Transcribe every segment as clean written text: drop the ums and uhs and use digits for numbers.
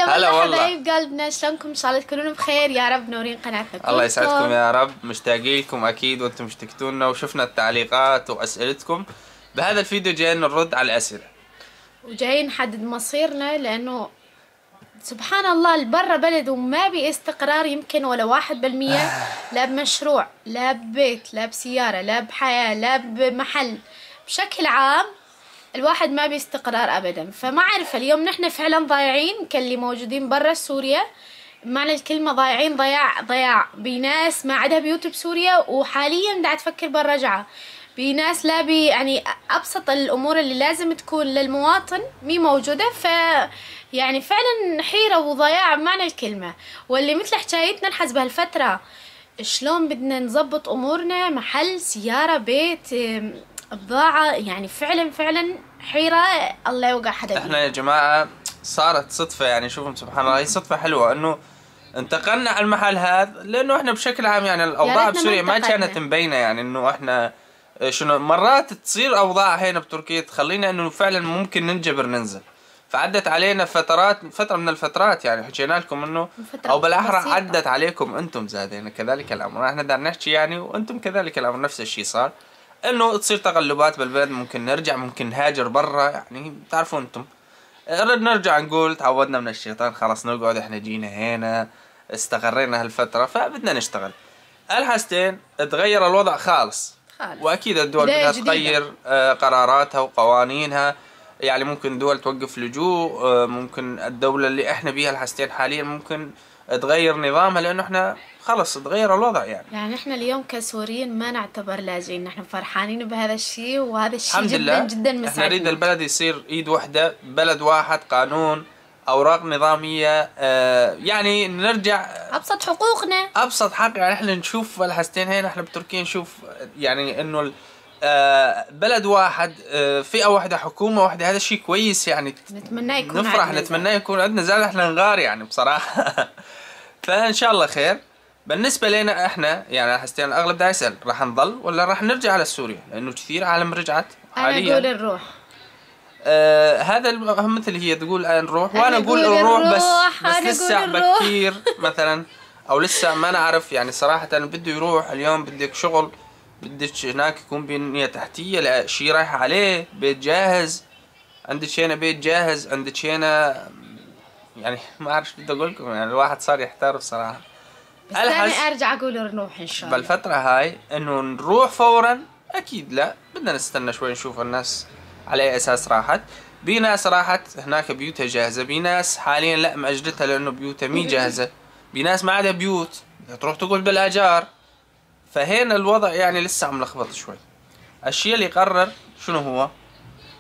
هلا والله حبايب قلبنا، شلونكم؟ ان شاء الله تكونون بخير يا رب. نورين قناتنا. الله يسعدكم يا رب. مشتاقين لكم اكيد وانتم مشتقتوا لنا وشفنا التعليقات واسئلتكم. بهذا الفيديو جايين نرد على الاسئله وجايين نحدد مصيرنا، لانه سبحان الله البرة بلد وما بي استقرار يمكن ولا 1%. لا بمشروع، لا ببيت، لا بسيارة، لا بحياة، لا بمحل، بشكل عام الواحد ما بيستقرار ابدا. فما اعرف اليوم نحن فعلا ضايعين كاللي موجودين برا سوريا، معنى الكلمة ضايعين ضياع بناس ما عندها بيوت بسوريا، وحاليا قاعد تفكر بالرجعة بناس لا يعني ابسط الامور اللي لازم تكون للمواطن مي موجودة. ف يعني فعلا حيرة وضياع بمعنى الكلمة. واللي مثل حكايتنا نحس بهالفترة شلون بدنا نظبط امورنا، محل، سيارة، بيت، بضاعة، يعني فعلا حيرة. الله يوقع حدا. احنا يا جماعه صارت صدفه، يعني شوفوا سبحان الله، هي صدفه حلوه انه انتقلنا على المحل هذا، لانه احنا بشكل عام يعني الاوضاع بسوريا ما كانت مبينه، يعني انه احنا شنو مرات تصير اوضاع هنا بتركيا تخلينا انه فعلا ممكن ننجبر ننزل. فعدت علينا فتره من الفترات، يعني حكينا لكم انه او بالاحرى عدت عليكم انتم زادين كذلك الامر. احنا بدنا نحكي يعني وانتم كذلك الامر، نفس الشيء صار، انه تصير تقلبات بالبلد، ممكن نرجع، ممكن نهاجر برا، يعني بتعرفوا انتم. نرجع نقول تعودنا من الشيطان، خلاص نقعد، احنا جينا هنا استقرينا هالفترة فبدنا نشتغل. الحاجتين تغير الوضع خالص. واكيد الدول بدها تغير قراراتها وقوانينها، يعني ممكن دول توقف لجوء، ممكن الدولة اللي احنا بيها الحاجتين حاليا ممكن تغير نظامها، لانه احنا خلص تغير الوضع. يعني احنا اليوم كسوريين ما نعتبر لاجئين، نحن فرحانين بهذا الشيء، وهذا الشيء الحمد جدا لله. جدا مساعدنا. احنا نريد البلد يصير ايد واحدة، بلد واحد، قانون، اوراق نظامية، يعني نرجع ابسط حقوقنا، ابسط حق. يعني احنا نشوف الحاجتين هنا، احنا بتركيا نشوف يعني انه بلد واحد، فئة واحدة، حكومة واحدة، هذا شيء كويس. يعني نتمنى يكون نفرح، نتمنى يكون عندنا زاد، احنا نغار يعني بصراحة. فان شاء الله خير. بالنسبة لنا احنا يعني حسينا الاغلب دا يسأل راح نضل ولا راح نرجع على سوريا، لانه كثير عالم رجعت حاليا. انا اقول نروح. هذا مثل هي تقول نروح، وانا اقول نروح، بس لسه بكير مثلا، او لسه ما نعرف. يعني صراحة بده يروح اليوم، بدك شغل، بدك هناك يكون بنية تحتية لشيء رايح عليه، بيت جاهز، عندك هنا بيت جاهز، عندك هنا، يعني ما اعرف شو بدي اقول لكم. يعني الواحد صار يحتار بصراحة. بس انا ارجع اقول نروح ان شاء الله. بالفترة هاي انه نروح فورا اكيد لا، بدنا نستنى شوي نشوف الناس على اي اساس راحت. بي ناس راحت هناك بيوتها جاهزة، بي ناس حاليا لا مأجلتها لانه بيوتها مي جاهزة، بي ناس ما عندها بيوت تروح تقول بالاجار. فهنا الوضع يعني لسه عم لخبط شوي. الشيء اللي يقرر شنو هو؟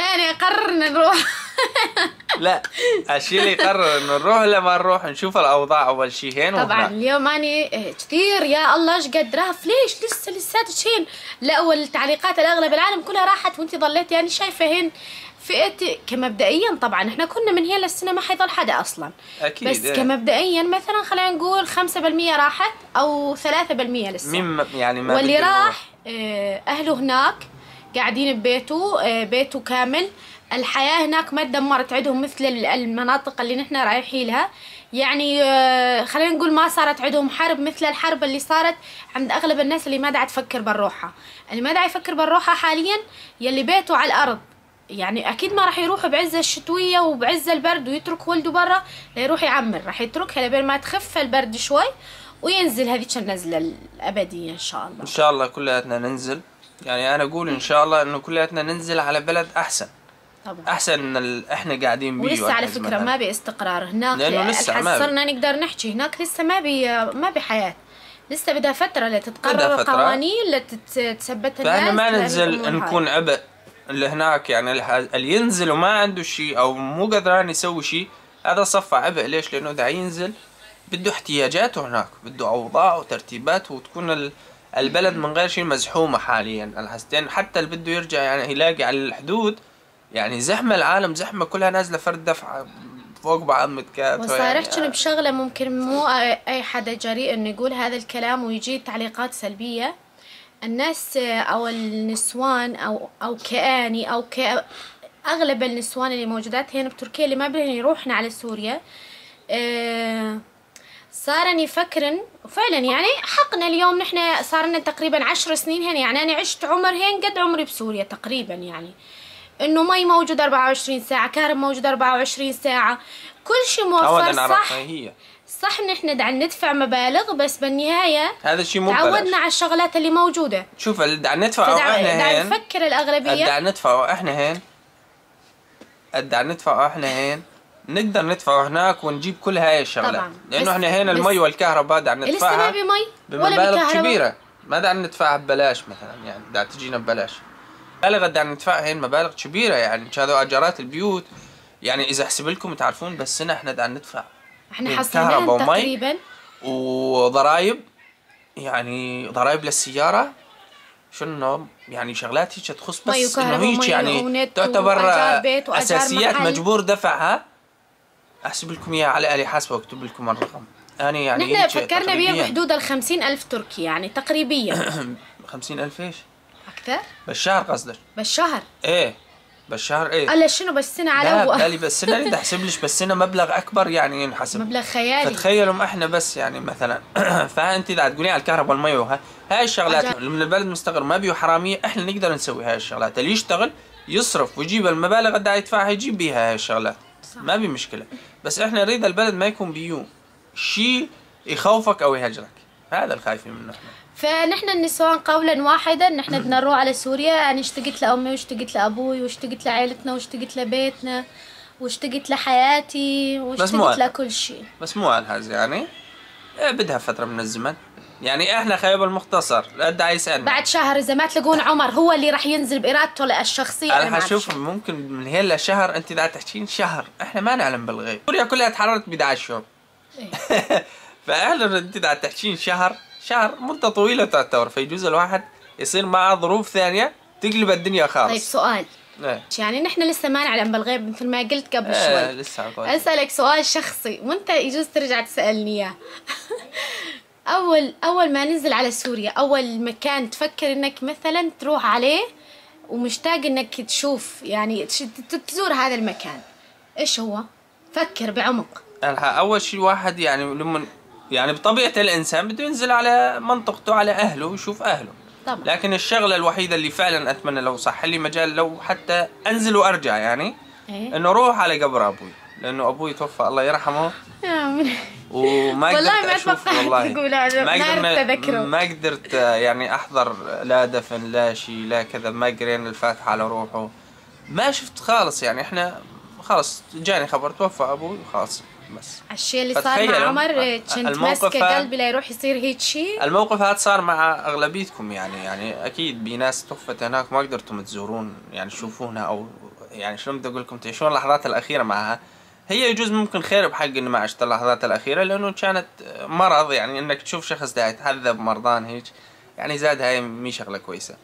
يعني قررنا نروح. لا، الشيء اللي يقرر انه نروح ولا ما نروح، نشوف الاوضاع اول شيء هين. طبعا اليوم اني كثير يا الله ايش قد رهف، ليش لساتك هين؟ لا، والتعليقات الاغلب العالم كلها راحت وانت ضليتي. يعني شايفه هين فئه كمبدئيا، طبعا احنا كنا من هنا للسنه ما حيضل حدا اصلا اكيد، بس كمبدئيا مثلا خلينا نقول 5% راحت او 3% لسه. مين يعني ما واللي راح اهله هناك قاعدين ببيته، بيته كامل. الحياة هناك ما تدمرت عندهم مثل المناطق اللي نحن رايحين لها. يعني خلينا نقول ما صارت عندهم حرب مثل الحرب اللي صارت عند اغلب الناس اللي ما داعي تفكر بالروحة. اللي ما داعي يفكر بالروحة حاليا يلي بيته على الارض، يعني اكيد ما راح يروح بعز الشتوية وبعز البرد ويترك ولده برا ليروح يعمر، راح يتركها لبين ما تخف البرد شوي وينزل هذيك النزلة الابدية ان شاء الله. ان شاء الله كلياتنا ننزل. يعني انا اقول ان شاء الله انه كلياتنا ننزل على بلد احسن طبعا، احسن من احنا قاعدين بيه. ولسه على فكره ما باستقرار هناك، لانه لسه صرنا نقدر نحكي هناك لسه ما بحياه، لسه بدها فتره لتتقرر القوانين لتثبت الناس. فاحنا ما ننزل نكون عبء اللي هناك. يعني اللي ينزل وما عنده شيء او مو قدران يسوي شيء، هذا صفى عبء. ليش؟ لانه دا ينزل بده احتياجاته هناك، بده اوضاع وترتيبات، وتكون البلد من غير شيء مزحومه حاليا. الحسنين حتى اللي بده يرجع يعني يلاقي على الحدود يعني زحمه، العالم زحمه، كلها نازله فرد دفعه فوق بعض متكاتفه. وصارحتن يعني بشغله ممكن مو اي حدا جريء انه يقول هذا الكلام ويجي تعليقات سلبيه. الناس او النسوان او كأني او اغلب النسوان اللي موجودات هنا بتركيا اللي ما بدهم يروحن على سوريا، صار اني فكرن وفعلا يعني حقنا اليوم نحن صار لنا تقريبا 10 سنين هنا، يعني انا عشت عمر هين قد عمري بسوريا تقريبا، يعني انه مي موجود 24 ساعة، كهرب موجود 24 ساعة، كل شيء موفر. صح هي صح نحن دعنا ندفع مبالغ، بس بالنهاية هذا الشيء مو ببلاش. تعودنا على الشغلات اللي موجودة. شوف اللي دعنا ندفعه احنا هين، نفكر الأغلبية دعنا ندفعه احنا هين، دعنا ندفعه احنا هين، نقدر ندفعه هناك ونجيب كل هاي الشغلات طبعا. لانه احنا هنا المي والكهرباء دعنا ندفعها لسه ما بمبالغ كبيرة، ما دعنا ندفعها ببلاش مثلا، يعني دعنا تجينا ببلاش. مبالغ دعنا ندفعها هين مبالغ كبيرة، يعني هذا اجارات البيوت، يعني اذا احسب لكم تعرفون بس سنة احنا دعنا ندفع احنا حصلنا تقريبا وضرايب، يعني ضرايب للسيارة، شنو يعني شغلات هيك تخص بس انه هيك يعني تعتبر اساسيات مجبور دفعها. احسب لكم اياها على آلي حاسبة واكتب لكم الرقم. انا يعني نحن فكرنا بيه بحدود 50,000 تركي يعني تقريبيا. 50,000 ايش؟ اكثر؟ بالشهر قصدك؟ بالشهر ايه بالشهر ايه؟ قال شنو بالسنة على لا بالي بالسنة بدي احسب ليش بالسنة مبلغ اكبر يعني ينحسب مبلغ خيالي. فتخيلوا احنا بس يعني مثلا فانت اذا تقولي على الكهرباء والمي هاي الشغلات من البلد مستقر ما بيو حرامية، احنا نقدر نسوي هاي الشغلات، اللي يشتغل يصرف ويجيب المبالغ اللي يدفعها يجيب بيها هاي الشغلات صح. ما بي مشكلة، بس احنا نريد البلد ما يكون بيو شيء يخوفك او يهجرك، هذا الخايفين منه احنا. فنحن النسوان قولا واحدا نحن بدنا نروح على سوريا. انا اشتقت لامي واشتقت لابوي واشتقت لعائلتنا واشتقت لبيتنا واشتقت لحياتي واشتقت لكل شيء، بس مو على هذا يعني بدها فترة من الزمن، يعني احنا خيب المختصر لا ادعي يسألنا بعد شهر اذا ما تلاقون عمر هو اللي راح ينزل بارادته الشخصيه. انا حشوف ممكن من هي لشهر، انت اذا تحكين شهر احنا ما نعلم بالغيب، سوريا كلها تحررت ب 11 يوم فاهلا انت اذا تحكين شهر مدة طويلة تعتبر، فيجوز الواحد يصير معه ظروف ثانية تقلب الدنيا خالص. طيب سؤال يعني نحن لسه ما نعلم بالغيب مثل ما قلت قبل شوي، لسه اسألك سؤال شخصي وانت يجوز ترجع تسألني اياه. اول ما ننزل على سوريا اول مكان تفكر انك مثلا تروح عليه ومشتاق انك تشوف يعني تزور هذا المكان، ايش هو؟ فكر بعمق. اول شيء واحد يعني لما يعني بطبيعة الانسان بده ينزل على منطقته على اهله ويشوف اهله طبعا. لكن الشغلة الوحيدة اللي فعلا اتمنى لو صح لي مجال لو حتى انزل وارجع يعني انه اروح على قبر ابوي، لانه ابوي توفى الله يرحمه وما قدرت اشوف والله ما قدرت يعني احضر لا دفن لا شيء لا كذا، ما قرينا الفاتحة على روحه، ما شفت خالص يعني احنا خلاص جاني خبر توفى ابوي وخلاص. بس الشيء اللي صار مع عمر كنت ماسكه قلبي لا يروح يصير هيك شيء. الموقف هذا صار مع اغلبيتكم يعني اكيد بناس توفت هناك ما قدرتم تزورون يعني تشوفونها او يعني شلون بدي اقول لكم تعيشون اللحظات الاخيره معها. هي يجوز ممكن خير بحق اني ما عشت اللحظات الاخيره لانه كانت مرض، يعني انك تشوف شخص دا يتعذب مرضان هيك يعني زاد هاي مي شغله كويسه.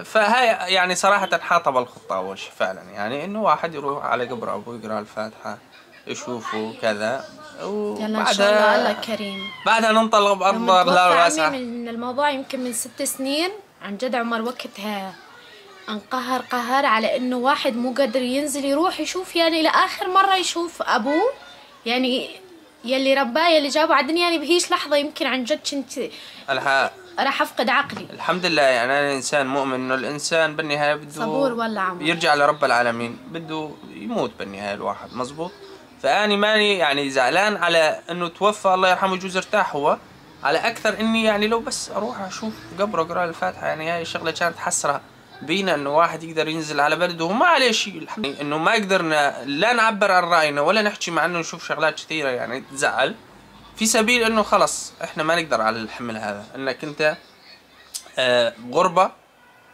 فهاي يعني صراحه حاطه بالخطه اول شيء فعلا يعني انه واحد يروح على قبر ابوه يقرا الفاتحه يشوفوا كذا يلا ان شاء الله الله كريم. بعدها ننطلق بارض الله واسعه. من الموضوع يمكن من 6 سنين عن جد عمر وقتها انقهر قهر على انه واحد مو قادر ينزل يروح يشوف يعني لاخر مره يشوف ابوه يعني يلي رباه يلي جابه على الدنيا، يعني بهيش لحظه يمكن عن جد كنت راح افقد عقلي. الحمد لله يعني انا انسان مؤمن انه الانسان بالنهايه بده صبور ولا عمر يرجع لرب العالمين، بده يموت بالنهايه الواحد مزبوط. فاني ماني يعني زعلان على انه توفى الله يرحمه يجوز ارتاح هو، على اكثر اني يعني لو بس اروح اشوف قبره اقرا الفاتحه يعني هاي الشغله كانت حسره بينا انه واحد يقدر ينزل على بلده وما عليه شيء، انه ما قدرنا لا نعبر عن راينا ولا نحكي مع انه نشوف شغلات كثيره يعني تزعل في سبيل انه خلص احنا ما نقدر على الحمل هذا، انك انت غربه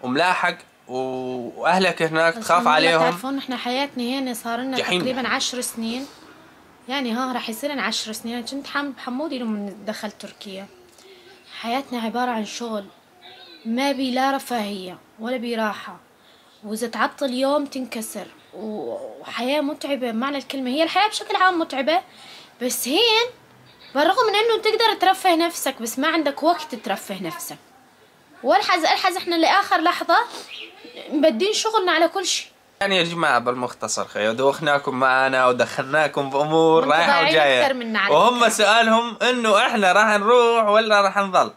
وملاحق واهلك هناك تخاف عليهم. تعرفون احنا حياتنا هنا صار لنا تقريبا 10 سنين يعني راح يصير لنا 10 سنين. انا كنت حامل بحمودي لما دخلت تركيا. حياتنا عباره عن شغل، ما بي لا رفاهيه ولا بي راحه، واذا تعطل يوم تنكسر، وحياه متعبه بمعنى الكلمه. هي الحياه بشكل عام متعبه، بس هين بالرغم من انه تقدر ترفه نفسك بس ما عندك وقت ترفه نفسك. والحز احنا لاخر لحظه مبدين شغلنا على كل شيء، يعني يا جماعة بالمختصر خير دوخناكم معنا ودخلناكم بأمور رايحة وجاية، وهم سؤالهم إنه إحنا راح نروح ولا راح نظل.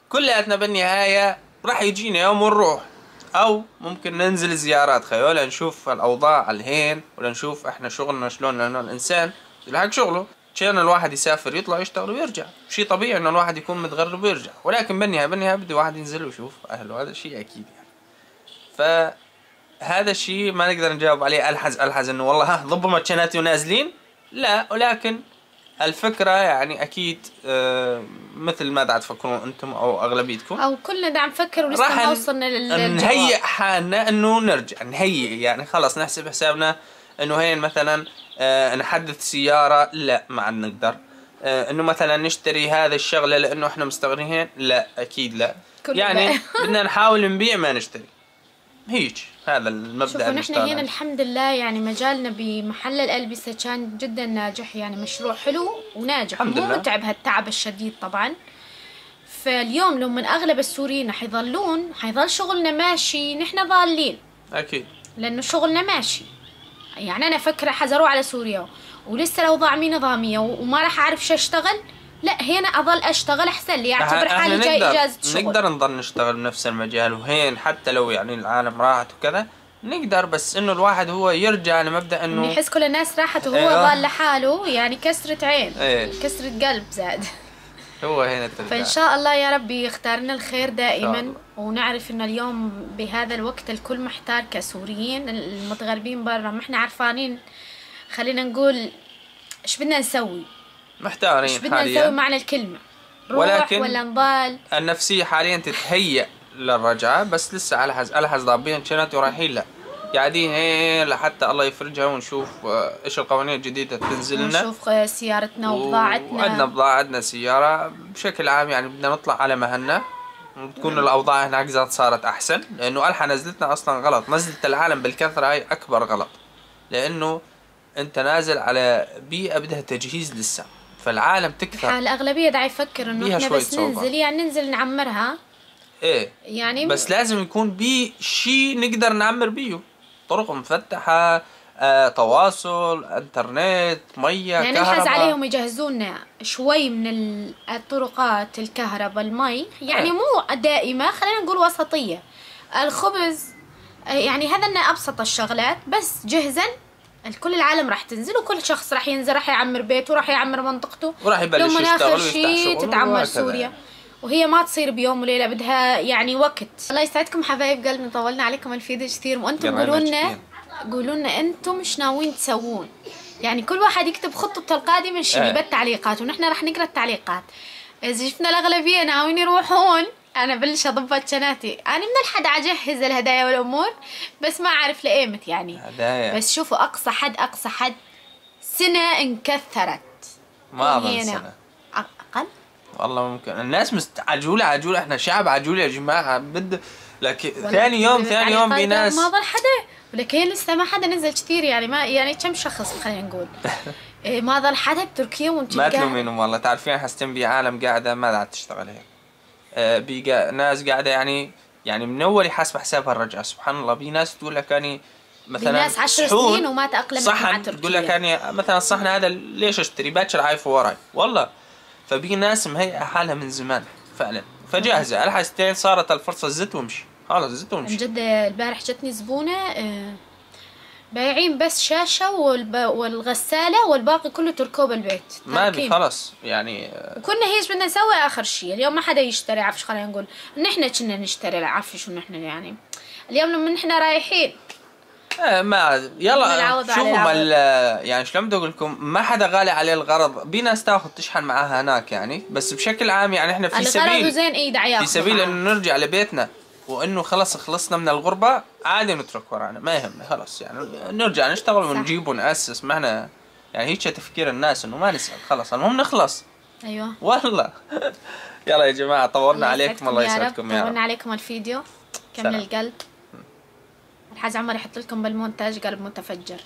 كلياتنا بالنهاية راح يجينا يوم ونروح، أو ممكن ننزل زيارات خير ولا نشوف الأوضاع الهين، ولا نشوف إحنا شغلنا شلون، لأنه الإنسان يلحق شغله. كان الواحد يسافر يطلع يشتغل ويرجع، شيء طبيعي إنه الواحد يكون متغرب ويرجع، ولكن بالنهاية بده واحد ينزل ويشوف أهله، هذا شيء أكيد يعني. هذا الشيء ما نقدر نجاوب عليه الحز انه والله ها ضبوا ماتشناتي ونازلين، لا، ولكن الفكرة يعني اكيد مثل ما دا تفكرون انتم او اغلبيتكم او كلنا دا نفكر ولسه ما وصلنا للجواب. نهيئ حالنا انه نرجع، نهيئ يعني خلاص نحسب حسابنا انه هين مثلا نحدث سيارة، لا ما عاد نقدر. انه مثلا نشتري هذا الشغلة لانه احنا مستغنيين، لا اكيد لا، يعني بدنا نحاول نبيع ما نشتري، هيك هذا المبدأ. شوفوا نحن هنا الحمد لله يعني مجالنا بمحل الألبسة كان جدا ناجح، يعني مشروع حلو وناجح، مو متعب هالتعب الشديد طبعا. فاليوم لو من أغلب السوريين حيظل شغلنا ماشي، نحن ضالين أكيد، لأنه شغلنا ماشي. يعني أنا فكرة حزروع على سوريا ولسه الأوضاع مي نظامية وما راح أعرف شو أشتغل، لا هنا أظل أشتغل أحسن لي، أعتبر حالي جاي إجازة شغل. نقدر نضل نشتغل بنفس المجال، وهين حتى لو يعني العالم راحت وكذا نقدر، بس إنه الواحد هو يرجع لمبدأ إنه يحس كل الناس راحت وهو ضال لحاله، يعني كسرة عين، كسرة قلب زاد. هو هنا ترجع. فإن شاء الله يا ربي يختارنا الخير دائما، ونعرف إن اليوم بهذا الوقت الكل محتار كسوريين، المتغربين برا ما إحنا عارفانين، خلينا نقول إيش بدنا نسوي، محتارين إيش بدنا نسوي معنى الكلمة، نروح ولا نضال. النفسية حاليا تتهيأ للرجعة، بس لسه على حز ضابين كانت ورايحين لا قاعدين هين لحتى الله يفرجها، ونشوف ايش القوانين الجديدة تنزل لنا، ونشوف سيارتنا وبضاعتنا، وعندنا بضاعة، عندنا سيارة بشكل عام، يعني بدنا نطلع على مهلنا وتكون الأوضاع هناك زاد صارت أحسن. لأنه ألحى نزلتنا أصلا غلط، نزلة العالم بالكثرة هاي أكبر غلط، لأنه أنت نازل على بيئة بدها تجهيز لسه، فالعالم تكثر. الأغلبية دا يفكر إنه إحنا بس ننزل، يعني ننزل نعمرها، إيه يعني بس لازم يكون بي شيء نقدر نعمر بيه، طرق مفتحة، تواصل، انترنت، مية، يعني كهرباء. نحز عليهم يجهزونا شوي من الطرقات، الكهرباء، المي، يعني مو دائمة، خلينا نقول وسطية. الخبز يعني هذا من أبسط الشغلات، بس جهزا كل العالم راح تنزل، وكل شخص راح ينزل، راح يعمر بيته، راح يعمر منطقته، وراح يبلش يشتغل ويفتح شغل، تتعمر سوريا. وهي ما تصير بيوم وليلة، بدها يعني وقت. الله يسعدكم حبايب قلبنا، طولنا عليكم الفيديو كثير، وانتم قولوا لنا انتم ايش ناويين تسوون، يعني كل واحد يكتب خطته القادمة شنو بالتعليقات، ونحن راح نقرا التعليقات. اذا شفنا الاغلبية ناويين يروحون، انا بلش اضبط شناتي، انا من الحد اجهز الهدايا والامور، بس ما اعرف لايمت يعني هدايا. بس شوفوا اقصى حد سنة انكثرت، ما اظن سنة، اقل والله ممكن. الناس عجولة، احنا شعب عجول يا جماعة، لكن ثاني يوم بناس ما ظل حدا، ولكن لسه ما حدا نزل كثير، يعني ما يعني كم شخص خلينا نقول. ما ظل حدا بتركيا وانت ما تلومينهم والله، تعرفين حستن بعالم قاعدة ما عاد تشتغل هيك، بيجا ناس قاعدة يعني من اول يحاسب حسابها الرجعة، سبحان الله. بي ناس تقول لك اني مثلا ناس 10 سنين وما تأقلمت مع تركيا، تقول لك اني مثلا الصحن هذا ليش اشتري باكر عايفه وراي، والله. فبي ناس مهيئة حالها من زمان فعلا، فجاهزة الحستين صارت الفرصة زت ومشي، خلاص زت ومشي. من جد البارح جتني زبونة بايعين بس شاشة والغسالة، والباقي كله تركوه بالبيت، ما بي خلاص يعني. وكنا هيش بدنا نسوي آخر شيء اليوم، ما حدا يشتري، عفش خلينا نقول نحن كنا نشتري، عفش ونحن يعني اليوم لما نحن رايحين ما يلا شوفوا يعني شلون بدي اقول لكم، ما حدا غالي عليه الغرض، بي ناس تاخذ تشحن معاها هناك يعني، بس بشكل عام يعني احنا في سبيل في سبيل انه نرجع لبيتنا، وانه خلصنا من الغربة عادي نترك ورانا، ما يهمنا خلاص، يعني نرجع نشتغل ونجيب ونأسس، ما احنا يعني هيك تفكير الناس انه ما نسأل، خلاص المهم نخلص. ايوه والله. يلا يا جماعة طولنا عليكم، الله يسعدكم يا رب. طولنا عليكم الفيديو كم القلب. الحاج عمر يحط لكم بالمونتاج قلب متفجر.